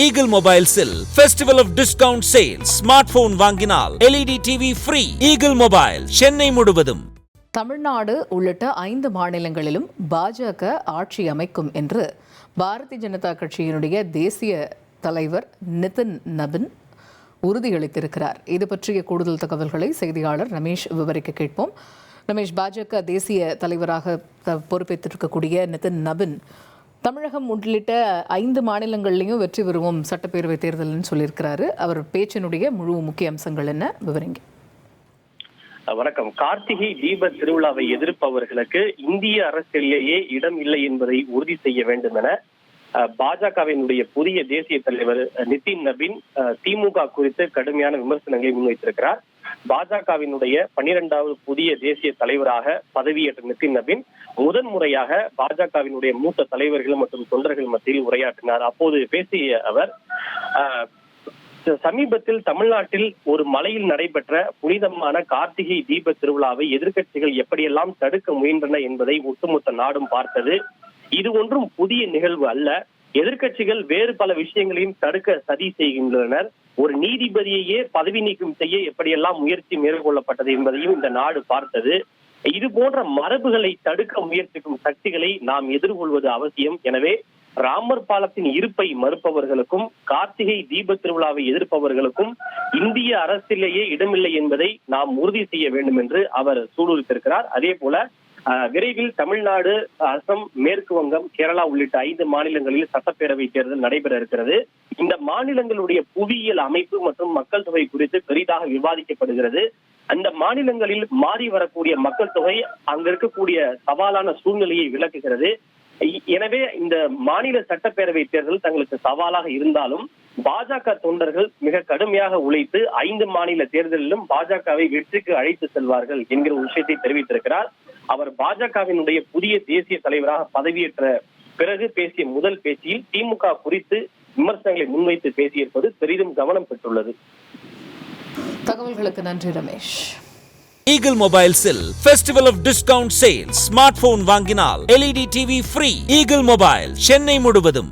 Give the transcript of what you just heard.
Eagle Mobiles-இல் Festival of Discount Sale. Smartphone வாங்கினால் LED TV free. Eagle Mobile, Chennai முழுவதும். தமிழ்நாடு உள்ளிட்ட 5 மாநிலங்களிலும் பாஜக ஆட்சி அமைக்கும் என்று பாரதிய ஜனதா கட்சியினுடைய தேசிய தலைவர் நிதின் நபின் உறுதியளித்திருக்கிறார். இது பற்றிய கூடுதல் தகவல்களை செய்தியாளர் ரமேஷ் விவரிக்க கேட்போம். ரமேஷ், பாஜக தேசிய தலைவராக பொறுப்பேற்றிருக்கக்கூடிய நிதின் நபின் தமிழகம் உள்ளிட்ட 5 மாநிலங்கள்லையும் வெற்றி பெறுவோம் சட்டப்பேரவை தேர்தல்னு சொல்லியிருக்கிறாரு. அவர் பேச்சினுடைய முழு முக்கிய அம்சங்கள் என்ன, விவரிங்க. வணக்கம். கார்த்திகை தீப திருவிழாவை எதிர்ப்பவர்களுக்கு இந்திய அரசியலேயே இடம் இல்லை என்பதை உறுதி செய்ய வேண்டும் என பாஜகவினுடைய புதிய தேசிய தலைவர் நிதின் நபின் திமுக குறித்து கடுமையான விமர்சனங்களை முன்வைத்திருக்கிறார். பாஜகவினுடைய 12வது புதிய தேசிய தலைவராக பதவியேற்ற நிதின் நபின் முதன்முறையாக பாஜகவினுடைய மூத்த தலைவர்கள் மற்றும் தொண்டர்கள் மத்தியில் உரையாற்றினார். அப்போது பேசிய அவர், சமீபத்தில் தமிழ்நாட்டில் ஒரு மலையில் நடைபெற்ற புனிதமான கார்த்திகை தீப திருவிழாவை எதிர்க்கட்சிகள் எப்படியெல்லாம் தடுக்க முயன்றன என்பதை ஒட்டுமொத்த நாடும் பார்த்தது. இது ஒன்றும் புதிய நிகழ்வு அல்ல. எதிர்க்கட்சிகள் வேறு பல விஷயங்களையும் தடுக்க சதி செய்கின்றனர். ஒரு நீதிபதியையே பதவி நீக்கம் செய்ய எப்படியெல்லாம் முயற்சி மேற்கொள்ளப்பட்டது என்பதையும் இந்த நாடு பார்த்தது. இது போன்ற மரபுகளை தடுக்க முயற்சிக்கும் சக்திகளை நாம் எதிர்கொள்வது அவசியம். எனவே ராமர் பாலத்தின் இருப்பை மறுப்பவர்களுக்கும் கார்த்திகை தீப திருவிழாவை எதிர்ப்பவர்களுக்கும் இந்திய அரசிலேயே இடமில்லை என்பதை நாம் உறுதி செய்ய வேண்டும் என்று அவர் சூளுரைத்திருக்கிறார். அதே போல விரைவில் தமிழ்நாடு, அசாம், மேற்கு வங்கம், கேரளா உள்ளிட்ட 5 மாநிலங்களில் சட்டப்பேரவை தேர்தல் நடைபெற இருக்கிறது. இந்த மாநிலங்களுடைய புவியியல் அமைப்பு மற்றும் மக்கள் தொகை குறித்து பெரிதாக விவாதிக்கப்படுகிறது. அந்த மாநிலங்களில் மாறி வரக்கூடிய மக்கள் தொகை அங்க இருக்கக்கூடிய சவாலான சூழ்நிலையை விளக்குகிறது. எனவே இந்த மாநில சட்டப்பேரவை தேர்தல் தங்களுக்கு சவாலாக இருந்தாலும் பாஜக தொண்டர்கள் மிக கடுமையாக உழைத்து 5 மாநில தேர்தலிலும் பாஜகவை வெற்றிக்கு அழைத்து செல்வார்கள் என்கிற விஷயத்தை தெரிவித்திருக்கிறார். அவர் பாஜகவினுடைய புதிய தேசிய தலைவராக பதவியேற்ற பிறகு பேசிய முதல் பேச்சில் திமுக குறித்து விமர்சனங்களை முன்வைத்து பேசியிருப்பது பெரிதும் கவனம் பெற்றுள்ளது. தகவல்களுக்கு நன்றி Ramesh. Eagle Mobiles-இல் Festival of Discount Sale. Smartphone வாங்கினால் LED TV free. Eagle Mobile, Chennai முழுவதும்.